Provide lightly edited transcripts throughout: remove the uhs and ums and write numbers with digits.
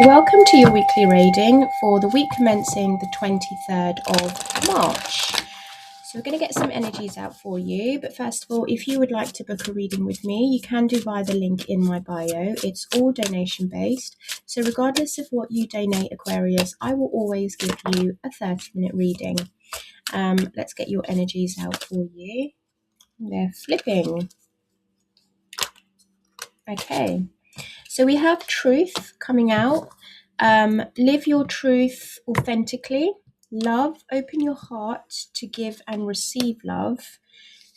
Welcome to your weekly reading for the week commencing the 23rd of March. So we're going to get some energies out for you, but first of all, if you would like to book a reading with me, you can do via the link in my bio. It's all donation based, so regardless of what you donate, Aquarius, I will always give you a 30-minute reading. Let's get your energies out for you. They're flipping. Okay, so we have truth coming out. Live your truth authentically. Love, open your heart to give and receive love.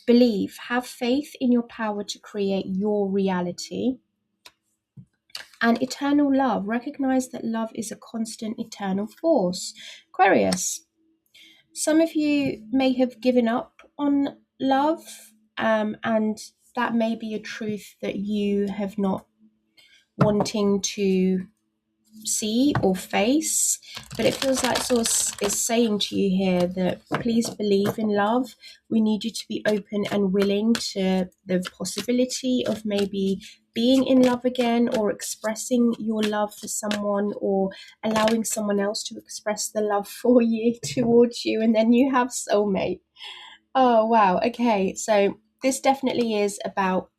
Believe, have faith in your power to create your reality. And eternal love, recognize that love is a constant eternal force. Aquarius, some of you may have given up on love, and that may be a truth that you have not wanting to see or face, but it feels like Source is saying to you here that please believe in love. We need you to be open and willing to the possibility of maybe being in love again, or expressing your love for someone, or allowing someone else to express the love for you towards you. And then you have soulmate. Oh wow, okay, so this definitely is about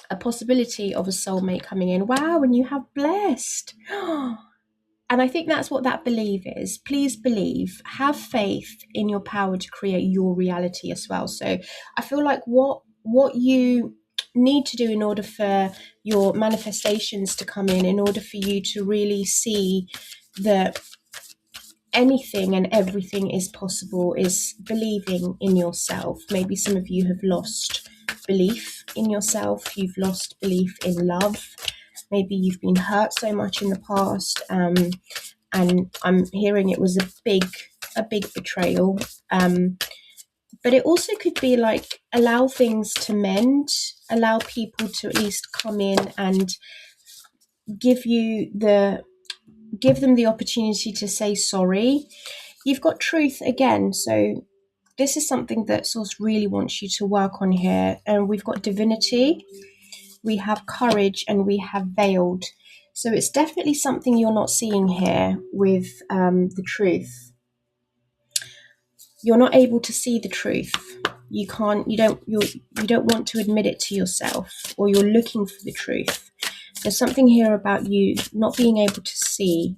a possibility of a soulmate coming in. Wow, and you have blessed. And I think that's what that believe is. Please believe, have faith in your power to create your reality as well. So I feel like what you need to do in order for your manifestations to come in order for you to really see that anything and everything is possible, is believing in yourself. Maybe some of you have lost belief in yourself. You've lost belief in love. Maybe you've been hurt so much in the past, and I'm hearing it was a big betrayal. But it also could be like, allow things to mend, allow people to at least come in and give them the opportunity to say sorry. You've got truth again, so this is something that Source really wants you to work on here. And we've got divinity, we have courage, and we have veiled. So it's definitely something you're not seeing here with the truth. You're not able to see the truth. You don't want to admit it to yourself, or you're looking for the truth. There's something here about you not being able to see,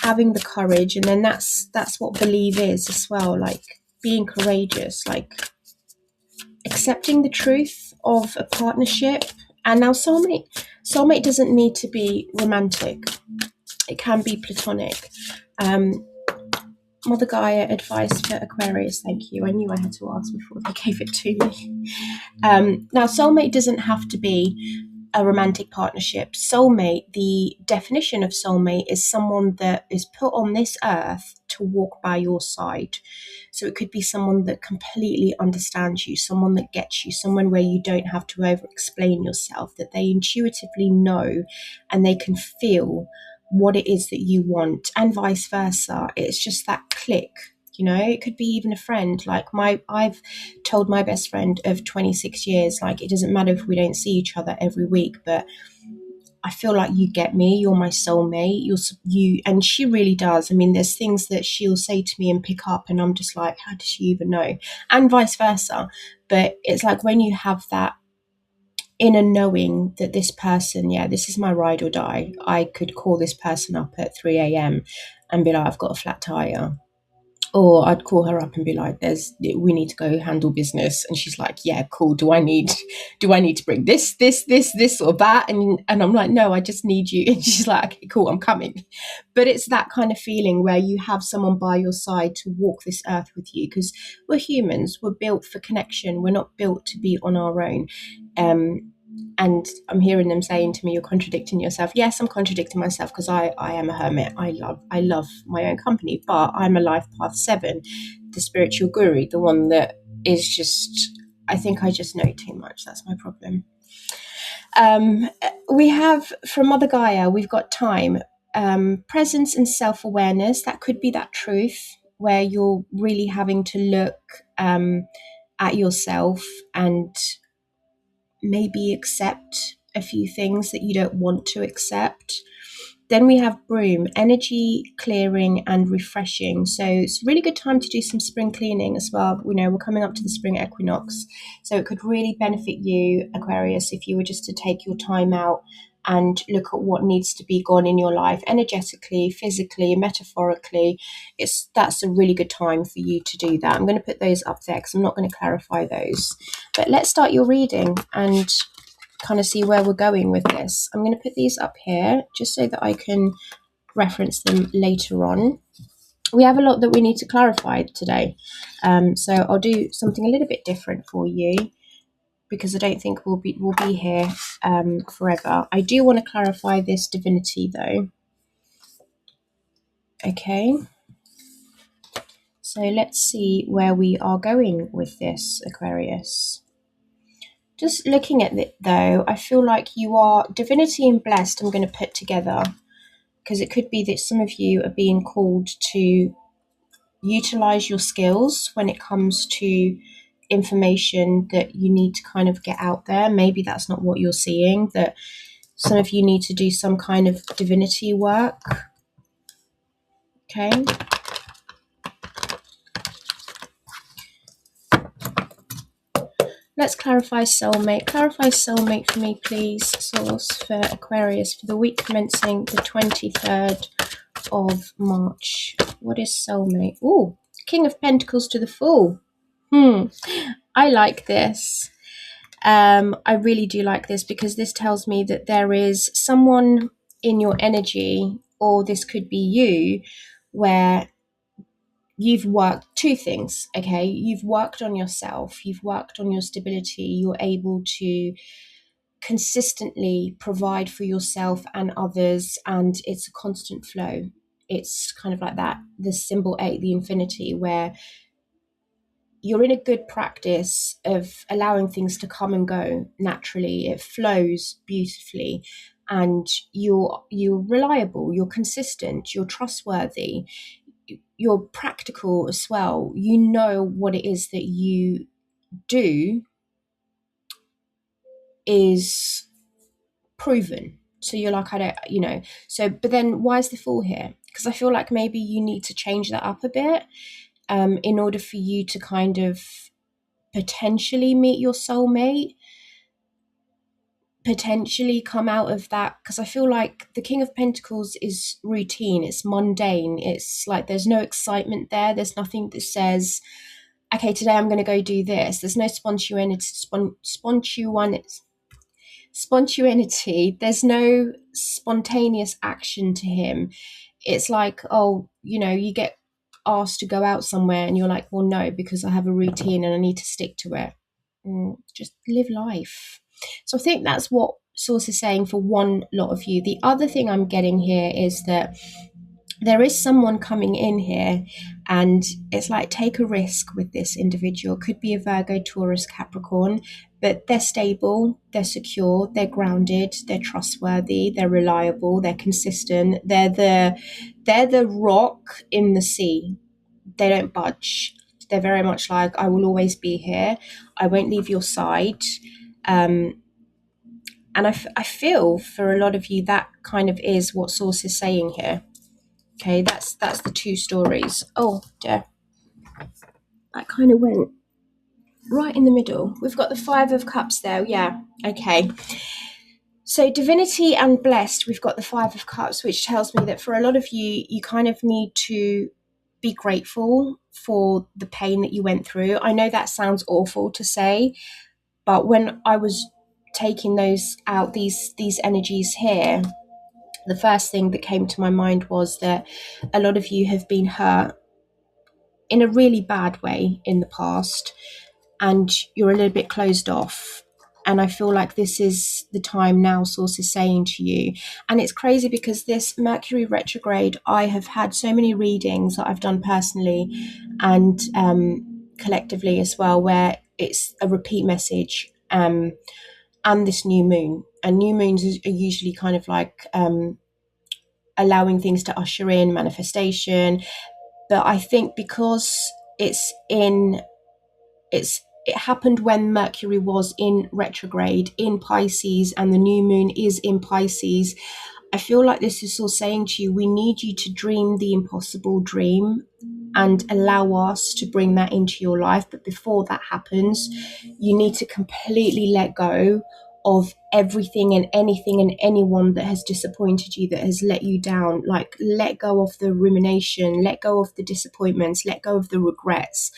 having the courage, and then that's what believe is as well, like being courageous, like accepting the truth of a partnership. And now soulmate doesn't need to be romantic. It can be platonic. Mother Gaia, advice for Aquarius. Thank you. I knew I had to ask before they gave it to me. Now, soulmate doesn't have to be a romantic partnership. Soulmate, the definition of soulmate is someone that is put on this earth to walk by your side. So it could be someone that completely understands you, someone that gets you, someone where you don't have to over explain yourself, that they intuitively know and they can feel what it is that you want, and vice versa. It's just that click. It could be even a friend. Like I've told my best friend of 26 years, like, it doesn't matter if we don't see each other every week, but I feel like you get me, you're my soulmate, and she really does. I mean, there's things that she'll say to me and pick up, and I'm just like, how does she even know? And vice versa. But it's like when you have that inner knowing that this person, this is my ride or die. I could call this person up at 3 a.m. and be like, I've got a flat tire. Or I'd call her up and be like, we need to go handle business. And she's like, yeah, cool. Do I need to bring this, or that? And I'm like, no, I just need you. And she's like, okay, cool, I'm coming. But it's that kind of feeling where you have someone by your side to walk this earth with you, because we're humans. We're built for connection. We're not built to be on our own. And I'm hearing them saying to me, you're contradicting yourself. Yes, I'm contradicting myself, because I am a hermit. I love my own company, but I'm a life path 7, the spiritual guru, the one that is just, I think I just know too much. That's my problem. We have, from Mother Gaia, we've got time, presence and self-awareness. That could be that truth where you're really having to look at yourself and maybe accept a few things that you don't want to accept. Then we have broom, energy clearing and refreshing. So it's a really good time to do some spring cleaning as well. We're coming up to the spring equinox. So it could really benefit you, Aquarius, if you were just to take your time out and look at what needs to be gone in your life, energetically, physically, metaphorically. That's a really good time for you to do that. I'm going to put those up there because I'm not going to clarify those. But let's start your reading and kind of see where we're going with this. I'm going to put these up here just so that I can reference them later on. We have a lot that we need to clarify today. So I'll do something a little bit different for you, because I don't think we'll be here forever. I do want to clarify this divinity though. Okay. So let's see where we are going with this, Aquarius. Just looking at it though, I feel like you are divinity and blessed. I'm going to put together, because it could be that some of you are being called to utilize your skills when it comes to information that you need to kind of get out there. Maybe that's not what you're seeing, that some of you need to do some kind of divinity work. Okay. Let's clarify soulmate. Clarify soulmate for me, please, source, for Aquarius for the week commencing the 23rd of March. What is soulmate? Oh, King of Pentacles to the Fool. I like this. I really do like this, because this tells me that there is someone in your energy, or this could be you, where you've worked two things. Okay, you've worked on yourself, you've worked on your stability, you're able to consistently provide for yourself and others, and it's a constant flow. It's kind of like that, the symbol 8, the infinity, where you're in a good practice of allowing things to come and go naturally. It flows beautifully, and you're reliable, you're consistent, you're trustworthy, you're practical as well. You know what it is that you do is proven. So you're like, I don't, so, but then why is the Fool here? Because I feel like maybe you need to change that up a bit in order for you to kind of potentially meet your soulmate, potentially come out of that. Because I feel like the King of Pentacles is routine, it's mundane, it's like there's no excitement there, there's nothing that says, okay, today I'm going to go do this. There's no spontaneity, there's no spontaneous action to him. It's like, oh, you get asked to go out somewhere and you're like, well, no, because I have a routine and I need to stick to it. Just live life. So I think that's what Source is saying for one lot of you. The other thing I'm getting here is that there is someone coming in here, and it's like, take a risk with this individual. Could be a Virgo, Taurus, Capricorn, but they're stable, they're secure, they're grounded, they're trustworthy, they're reliable, they're consistent. They're the rock in the sea. They don't budge. They're very much like, I will always be here. I won't leave your side. And I feel for a lot of you that kind of is what Source is saying here. Okay, that's the two stories. Oh dear, that kind of went right in the middle. We've got the 5 of Cups there. Yeah, okay. So divinity and blessed, we've got the 5 of Cups, which tells me that for a lot of you, you kind of need to be grateful for the pain that you went through. I know that sounds awful to say, but when I was taking those out, these energies here, the first thing that came to my mind was that a lot of you have been hurt in a really bad way in the past, and you're a little bit closed off. And I feel like this is the time now, Source is saying to you. And it's crazy because this Mercury retrograde, I have had so many readings that I've done personally and collectively as well, where it's a repeat message, and this new moon. And new moons are usually kind of like allowing things to usher in manifestation. But I think because it happened when Mercury was in retrograde in Pisces, and the new moon is in Pisces, I feel like this is all saying to you, we need you to dream the impossible dream and allow us to bring that into your life. But before that happens, you need to completely let go of everything and anything and anyone that has disappointed you, that has let you down. Like, let go of the rumination, let go of the disappointments, let go of the regrets.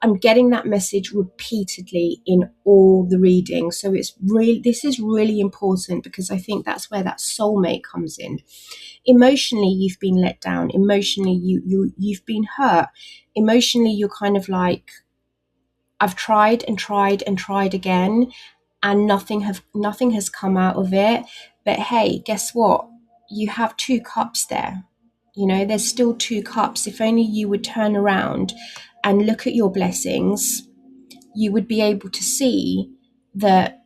I'm getting that message repeatedly in all the readings. So this is really important, because I think that's where that soulmate comes in. Emotionally, you've been let down. Emotionally, you've been hurt. Emotionally, you're kind of like, I've tried and tried and tried again, and nothing has come out of it. But hey, guess what? You have 2 cups there. You know, there's still 2 cups. If only you would turn around and look at your blessings, you would be able to see that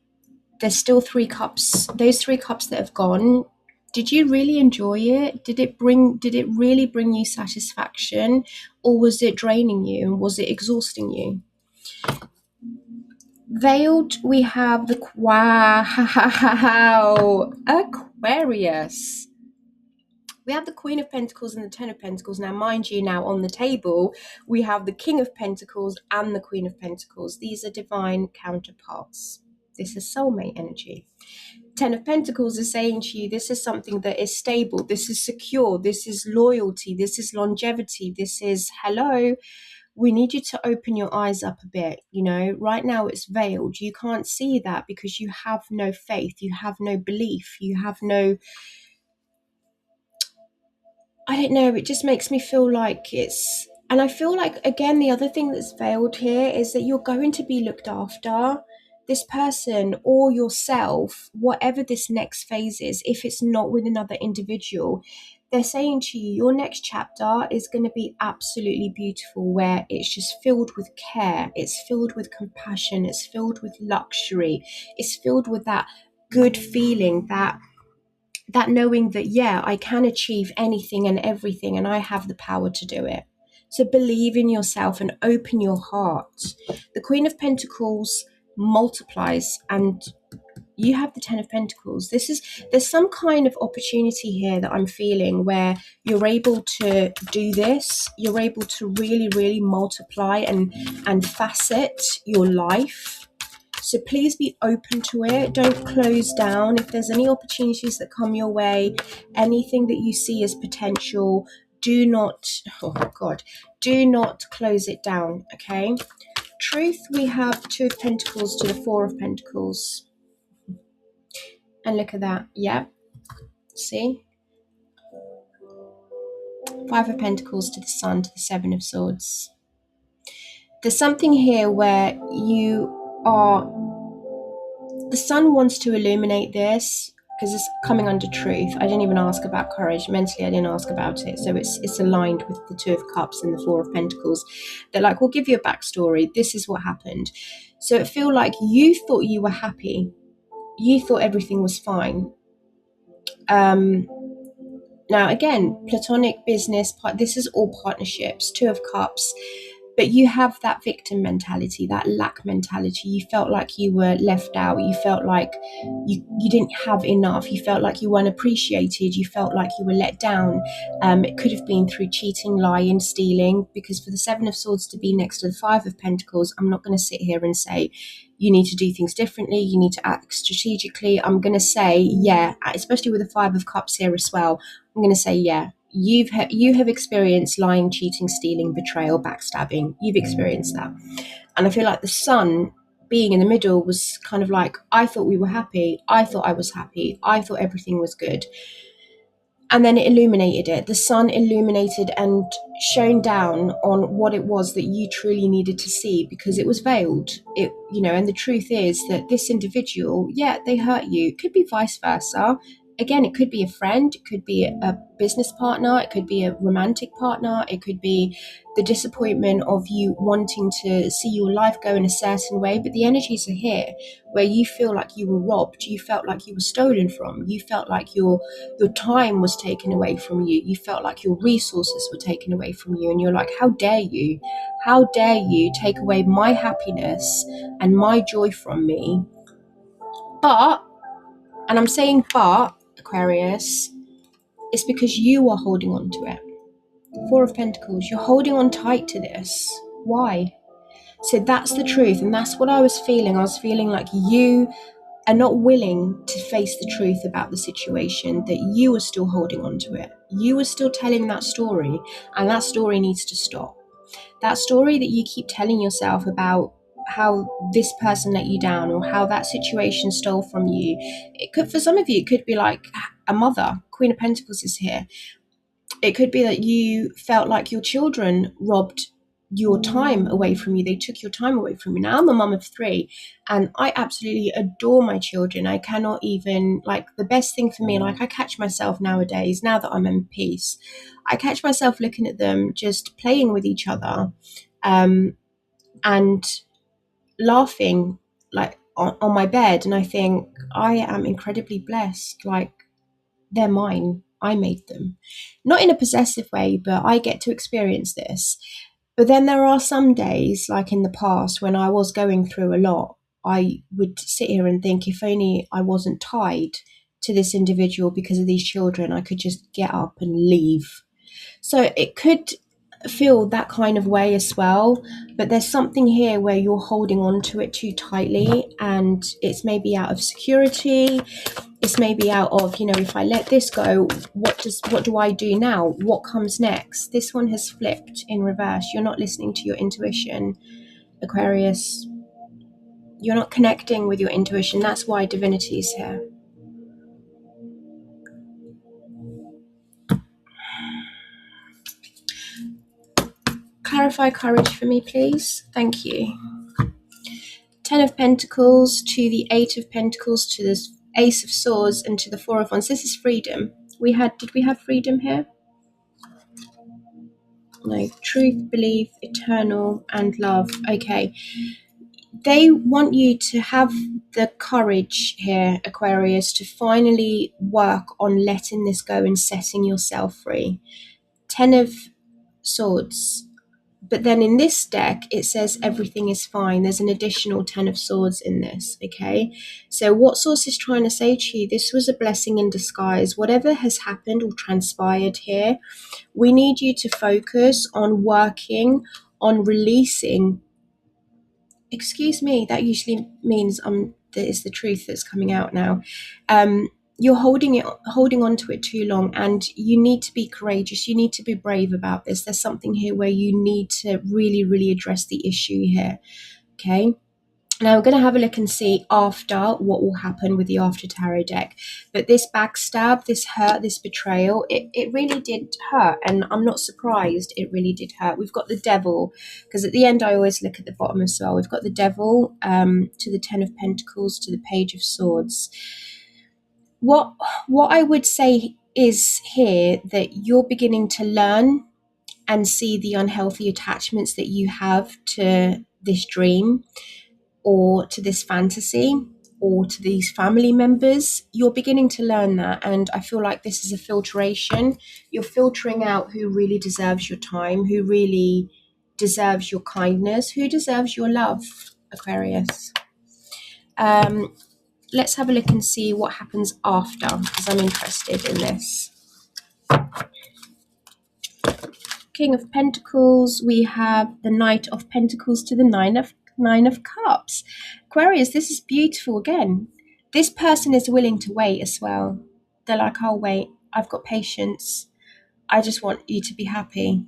there's still 3 cups. Those 3 cups that have gone, did you really enjoy it? Did it really bring you satisfaction, or was it draining you? Was it exhausting you? Veiled, we have the Aquarius. We have the Queen of Pentacles and the Ten of Pentacles. Now, mind you, now on the table, we have the King of Pentacles and the Queen of Pentacles. These are divine counterparts. This is soulmate energy. Ten of Pentacles is saying to you, this is something that is stable. This is secure. This is loyalty. This is longevity. This is, hello, we need you to open your eyes up a bit. You know, right now it's veiled. You can't see that because you have no faith. You have no belief. You have no, I don't know, it just makes me feel like it's, and I feel like, again, the other thing that's veiled here is that you're going to be looked after. This person or yourself, whatever this next phase is, if it's not with another individual, they're saying to you, your next chapter is going to be absolutely beautiful, where it's just filled with care, it's filled with compassion, it's filled with luxury, it's filled with that good feeling, that knowing that, yeah, I can achieve anything and everything, and I have the power to do it. So believe in yourself and open your heart. The Queen of Pentacles multiplies, and you have the Ten of Pentacles. There's some kind of opportunity here that I'm feeling, where you're able to do this. You're able to really, really multiply and facet your life. So please be open to it. Don't close down. If there's any opportunities that come your way, anything that you see as potential, do not close it down, okay? Truth, we have 2 of Pentacles to the 4 of Pentacles. And look at that. Yeah. See? 5 of Pentacles to the Sun to the 7 of Swords. There's something here where the Sun wants to illuminate this, because it's coming under truth. I didn't even ask about courage. Mentally, I didn't ask about it. So it's aligned with the 2 of Cups and the 4 of Pentacles. They're like, we'll give you a backstory. This is what happened. So it feel like you thought you were happy. You thought everything was fine. Now, again, platonic business, this is all partnerships, 2 of Cups. But you have that victim mentality, that lack mentality. You felt like you were left out. You felt like you didn't have enough. You felt like you weren't appreciated. You felt like you were let down. It could have been through cheating, lying, stealing, because for the 7 of Swords to be next to the 5 of Pentacles, I'm not going to sit here and say you need to do things differently. You need to act strategically. I'm going to say, yeah, especially with the 5 of Cups here as well, I'm going to say, yeah. You have experienced lying, cheating, stealing, betrayal, backstabbing. You've experienced that. And I feel like the Sun being in the middle was kind of like, I thought we were happy. I thought I was happy. I thought everything was good. And then it illuminated it. The Sun illuminated and shone down on what it was that you truly needed to see, because it was veiled. And the truth is that this individual, yeah, they hurt you. It could be vice versa. Again, it could be a friend, it could be a business partner, it could be a romantic partner, it could be the disappointment of you wanting to see your life go in a certain way. But the energies are here where you feel like you were robbed, you felt like you were stolen from, you felt like your time was taken away from you, you felt like your resources were taken away from you, and you're like, how dare you? How dare you take away my happiness and my joy from me? But, and I'm saying but, Aquarius, it's because you are holding on to it. Four of Pentacles, you're holding on tight to this. Why? So that's the truth, and that's what I was feeling. I was feeling like you are not willing to face the truth about the situation, that you are still holding on to it. You are still telling that story, and that story needs to stop. That story that you keep telling yourself about how this person let you down or how that situation stole from you. It could, for some of you, it could be like a mother. Queen of Pentacles is here. It could be that you felt like your children robbed your time away from you. They took your time away from you. Now I'm a mum of 3 and I absolutely adore my children. I cannot even, like, the best thing for me, like, I catch myself nowadays, now that I'm in peace, I catch myself looking at them just playing with each other, and laughing, like, on my bed, and I think I am incredibly blessed. Like, they're mine. I made them. Not in a possessive way, but I get to experience this. But then there are some days, like in the past, when I was going through a lot, I would sit here and think, if only I wasn't tied to this individual because of these children, I could just get up and leave. So it could feel that kind of way as well, but there's something here where you're holding on to it too tightly, and it's maybe out of security. It's maybe out of, if I let this go, what do I do now? What comes next? This one has flipped in reverse. You're not listening to your intuition, Aquarius. You're not connecting with your intuition. That's why divinity is here. Clarify courage for me, please. Thank you. 10 of Pentacles to the 8 of Pentacles to the Ace of Swords and to the 4 of Wands. This is freedom. Did we have freedom here? No. Truth, belief, eternal, and love. Okay. They want you to have the courage here, Aquarius, to finally work on letting this go and setting yourself free. 10 of Swords. But then in this deck, it says everything is fine. There's an additional 10 of Swords in this, okay? So what Source is trying to say to you, this was a blessing in disguise. Whatever has happened or transpired here, we need you to focus on working on releasing. Excuse me, that usually means that is the truth that's coming out now. You're holding on to it too long, and you need to be courageous. You need to be brave about this. There's something here where you need to really, really address the issue here. Okay. Now we're going to have a look and see after what will happen with the After Tarot deck. But this backstab, this hurt, this betrayal, it really did hurt. And I'm not surprised it really did hurt. We've got the Devil, because at the end I always look at the bottom as well. We've got the Devil to the 10 of Pentacles to the Page of Swords. What I would say is here that you're beginning to learn and see the unhealthy attachments that you have to this dream, or to this fantasy, or to these family members. You're beginning to learn that, and I feel like this is a filtration. You're filtering out who really deserves your time, who really deserves your kindness, who deserves your love, Aquarius. Let's have a look and see what happens after, because I'm interested in this. King of Pentacles, we have the Knight of Pentacles to the Nine of Cups. Aquarius, this is beautiful again. This person is willing to wait as well. They're like, I'll wait. I've got patience. I just want you to be happy.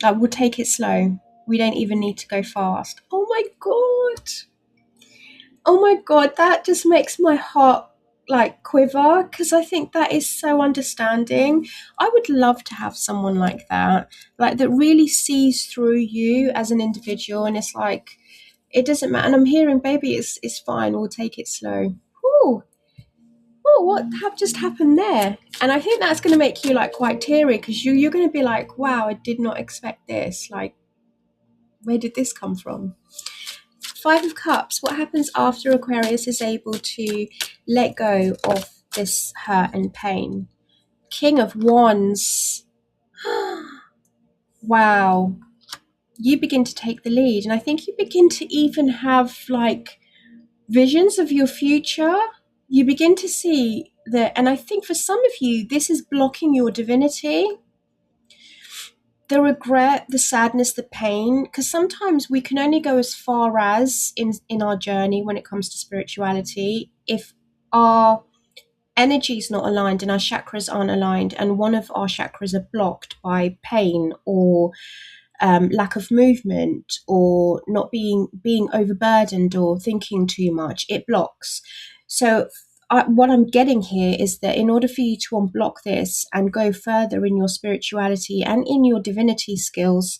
We'll take it slow. We don't even need to go fast. Oh my God. Oh my God, that just makes my heart like quiver, because I think that is so understanding. I would love to have someone like that really sees through you as an individual, and it's like, it doesn't matter. And I'm hearing, baby, it's fine. We'll take it slow. Ooh. Oh, what just happened there? And I think that's going to make you like quite teary, because you're going to be like, wow, I did not expect this. Like, where did this come from? 5 of Cups. What happens after Aquarius is able to let go of this hurt and pain? King of Wands. Wow. You begin to take the lead, and I think you begin to even have like visions of your future. You begin to see and I think for some of you, this is blocking your divinity, the regret, the sadness, the pain, because sometimes we can only go as far as in our journey when it comes to spirituality if our energy is not aligned and our chakras aren't aligned, and one of our chakras are blocked by pain or lack of movement or not being overburdened or thinking too much. It blocks. So what I'm getting here is that in order for you to unblock this and go further in your spirituality and in your divinity skills,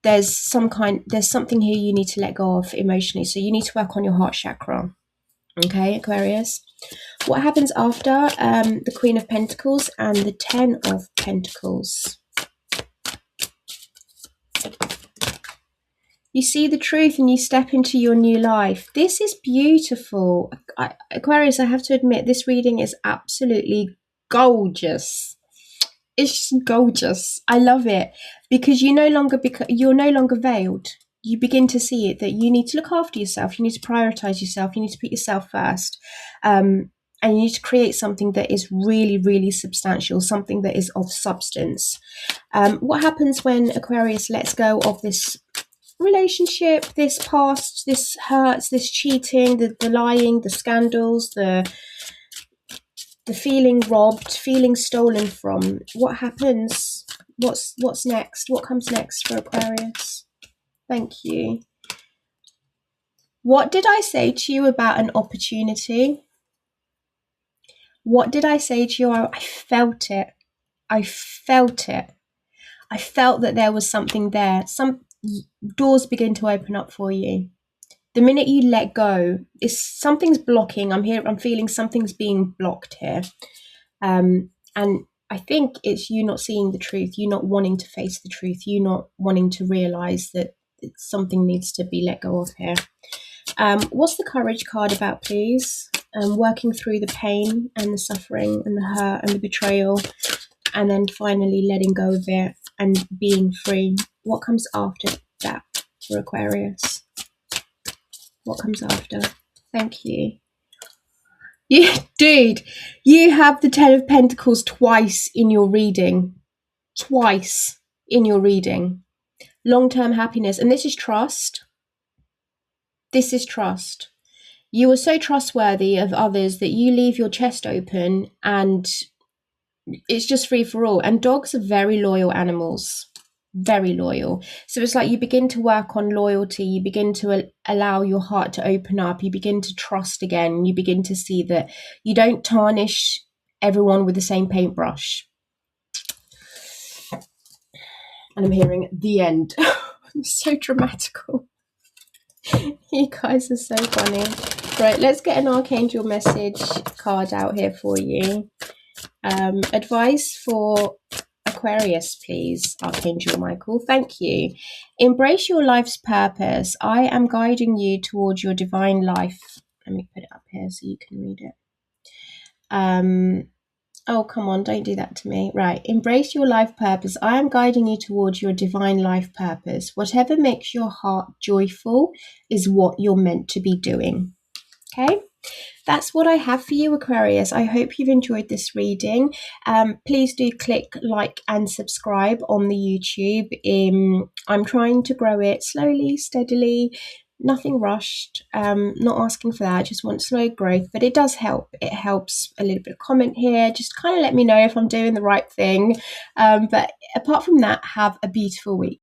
there's something here you need to let go of emotionally. So you need to work on your heart chakra. Okay, Aquarius. What happens after the Queen of Pentacles and the Ten of Pentacles? You see the truth and you step into your new life. This is beautiful. Aquarius, I have to admit, this reading is absolutely gorgeous. It's just gorgeous. I love it because you're no longer veiled. You begin to see it, that you need to look after yourself. You need to prioritize yourself. You need to put yourself first. And you need to create something that is really, really substantial, something that is of substance. What happens when Aquarius lets go of this relationship, this past, this hurts, this cheating, the lying, the scandals, the feeling robbed, feeling stolen from? What happens? What's next? What comes next for Aquarius? Thank you. What did I say to you about an opportunity? What did I say to you? I felt it. I felt it. I felt that there was something there. Some doors begin to open up for you. The minute you let go, something's blocking. I'm feeling something's being blocked here. And I think it's you not seeing the truth, you not wanting to face the truth, you not wanting to realize that something needs to be let go of here. What's the courage card about, please? Working through the pain and the suffering and the hurt and the betrayal, and then finally letting go of it and being free. What comes after that for Aquarius? What comes after? Thank you. Dude, you have the Ten of Pentacles twice in your reading. Twice in your reading. Long-term happiness. And this is trust. This is trust. You are so trustworthy of others that you leave your chest open and it's just free for all. And dogs are very loyal animals. Very loyal. So it's like you begin to work on loyalty. You begin to allow your heart to open up. You begin to trust again. You begin to see that you don't tarnish everyone with the same paintbrush. And I'm hearing the end. So dramatical. You guys are so funny. Right, let's get an Archangel message card out here for you. Advice for Aquarius, please, Archangel Michael. Thank you. Embrace your life's purpose. I am guiding you towards your divine life. Let me put it up here so you can read it. Oh, come on, don't do that to me. Right. Embrace your life purpose. I am guiding you towards your divine life purpose. Whatever makes your heart joyful is what you're meant to be doing. Okay. That's what I have for you, Aquarius. I hope you've enjoyed this reading. Please do click like and subscribe on the YouTube. I'm trying to grow it slowly, steadily, nothing rushed. Not asking for that. I just want slow growth, but it does help. It helps a little bit of comment here. Just kind of let me know if I'm doing the right thing. But apart from that, have a beautiful week.